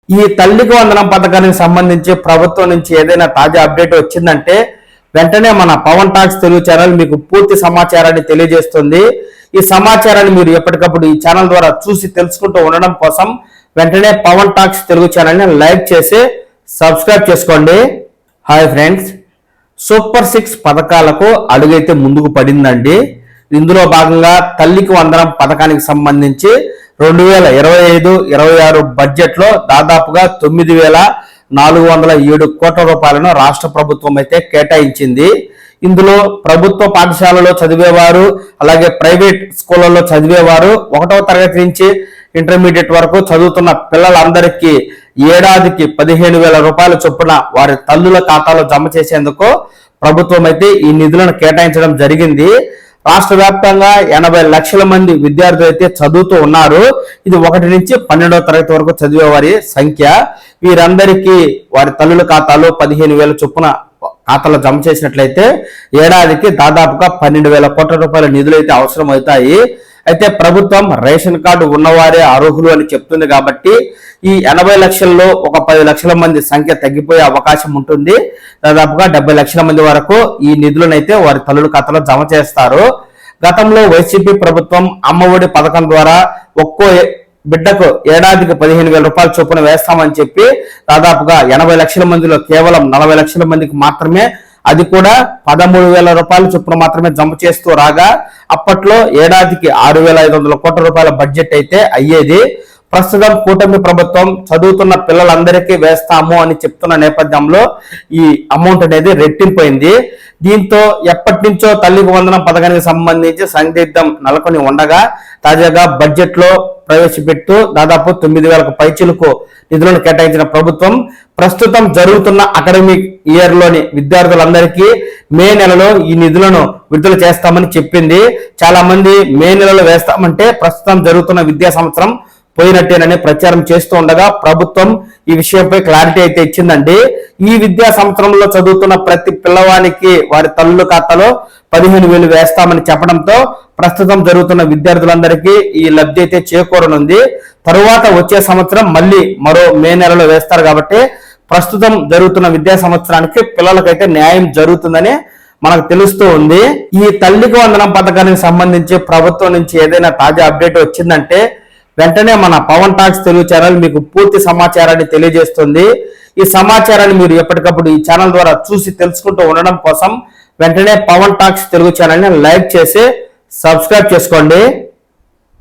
ఈ తల్లికి వందనం పథకానికి సంబంధించి ప్రభుత్వం నుంచి ఏదైనా తాజా అప్డేట్ వచ్చిందంటే వెంటనే మన పవన్ టాక్స్ తెలుగు ఛానల్ మీకు పూర్తి సమాచారాన్ని తెలియజేస్తుంది. ఈ సమాచారాన్ని మీరు ఎప్పటికప్పుడు ఈ ఛానల్ ద్వారా చూసి తెలుసుకుంటూ ఉండడం కోసం వెంటనే పవన్ టాక్స్ తెలుగు ఛానల్ని లైక్ చేసి సబ్స్క్రైబ్ చేసుకోండి. హాయ్ ఫ్రెండ్స్, సూపర్ 6 పథకాలకు అడుగైతే ముందుకు పడిందండి. ఇందులో భాగంగా తల్లికి వందనం పథకానికి సంబంధించి 2025-26 బడ్జెట్ లో దాదాపుగా 9,407 కోట్ల రూపాయలను రాష్ట్ర ప్రభుత్వం అయితే కేటాయించింది. ఇందులో ప్రభుత్వ పాఠశాలలో చదివేవారు, అలాగే ప్రైవేట్ స్కూళ్లలో చదివేవారు, 1వ తరగతి నుంచి ఇంటర్మీడియట్ వరకు చదువుతున్న పిల్లలందరికీ ఏడాదికి 15,000 రూపాయల చొప్పున వారి తల్లుల ఖాతాలో జమ చేసేందుకు ప్రభుత్వం అయితే ఈ నిధులను కేటాయించడం జరిగింది. రాష్ట్ర వ్యాప్తంగా 80 లక్షల మంది విద్యార్థులు అయితే చదువుతూ ఉన్నారు. ఇది 1 నుంచి 12వ తరగతి వరకు చదివే వారి సంఖ్య. వీరందరికీ వారి తల్లుల ఖాతాలో 15,000 చొప్పున ఖాతాలో జమ చేసినట్లయితే ఏడాదికి దాదాపుగా 12,000 కోట్ల రూపాయల నిధులు అయితే అవసరం అవుతాయి. అయితే ప్రభుత్వం రేషన్ కార్డు ఉన్నవారే అర్హులు అని చెప్తుంది కాబట్టి ఈ 80 లక్షల్లో ఒక 10 లక్షల మంది సంఖ్య తగ్గిపోయే అవకాశం ఉంటుంది. దాదాపుగా 70 లక్షల మంది వరకు ఈ నిధులను అయితే వారి తల్లుల ఖాతాలో జమ చేస్తారు. గతంలో వైసీపీ ప్రభుత్వం అమ్మఒడి పథకం ద్వారా ఒక్కో బిడ్డకు ఏడాదికి 15,000 రూపాయల చొప్పున వేస్తామని చెప్పి దాదాపుగా 80 లక్షల మందిలో కేవలం 40 లక్షల మందికి మాత్రమే, అది కూడా 13,000 రూపాయల చొప్పున మాత్రమే జమ చేస్తూ రాగా అప్పట్లో ఏడాదికి 6,500 కోట్ల రూపాయల బడ్జెట్ అయితే అయ్యేది. ప్రస్తుతం కూటమి ప్రభుత్వం చదువుతున్న పిల్లలందరికీ వేస్తాము అని చెప్తున్న నేపథ్యంలో ఈ అమౌంట్ అనేది రెట్టింపోయింది. దీంతో ఎప్పటి నుంచో తల్లికి వందనం పథకానికి సంబంధించి సందిగ్ధం నెలకొని ఉండగా తాజాగా బడ్జెట్ లో ప్రవేశపెడుతూ దాదాపు 9,000 పైచిలకు నిధులను కేటాయించిన ప్రభుత్వం ప్రస్తుతం జరుగుతున్న అకాడమిక్ ఇయర్ లోని విద్యార్థులందరికీ మే నెలలో ఈ నిధులను విడుదల చేస్తామని చెప్పింది. చాలా మంది మే నెలలో వేస్తామంటే ప్రస్తుతం జరుగుతున్న విద్యా సంవత్సరం పోయినట్టేనని ప్రచారం చేస్తూ ఉండగా ప్రభుత్వం ఈ విషయంపై క్లారిటీ అయితే ఇచ్చిందండి. ఈ విద్యా సంవత్సరంలో చదువుతున్న ప్రతి పిల్లవానికి వారి తల్లుల ఖాతాలో 15,000 వేస్తామని చెప్పడంతో ప్రస్తుతం జరుగుతున్న విద్యార్థులందరికీ ఈ లబ్ధి అయితే చేకూరనుంది. తరువాత వచ్చే సంవత్సరం మళ్ళీ మరో మే నెలలో వేస్తారు కాబట్టి ప్రస్తుతం జరుగుతున్న విద్యా సంవత్సరానికి పిల్లలకైతే న్యాయం జరుగుతుందని మనకు తెలుస్తూ ఉంది. ఈ తల్లికి వందనం పథకానికి సంబంధించి ప్రభుత్వం నుంచి ఏదైనా తాజా అప్డేట్ వచ్చిందంటే వెంటనే మన పవన్ టాక్స్ తెలుగు ఛానల్ మీకు పూర్తి సమాచారాన్ని తెలియజేస్తుంది. ఈ సమాచారాన్ని మీరు ఎప్పటికప్పుడు ఈ ఛానల్ ద్వారా చూసి తెలుసుకుంటూ ఉండడం కోసం వెంటనే పవన్ టాక్స్ తెలుగు ఛానల్ని లైక్ చేసి సబ్స్క్రైబ్ చేసుకోండి.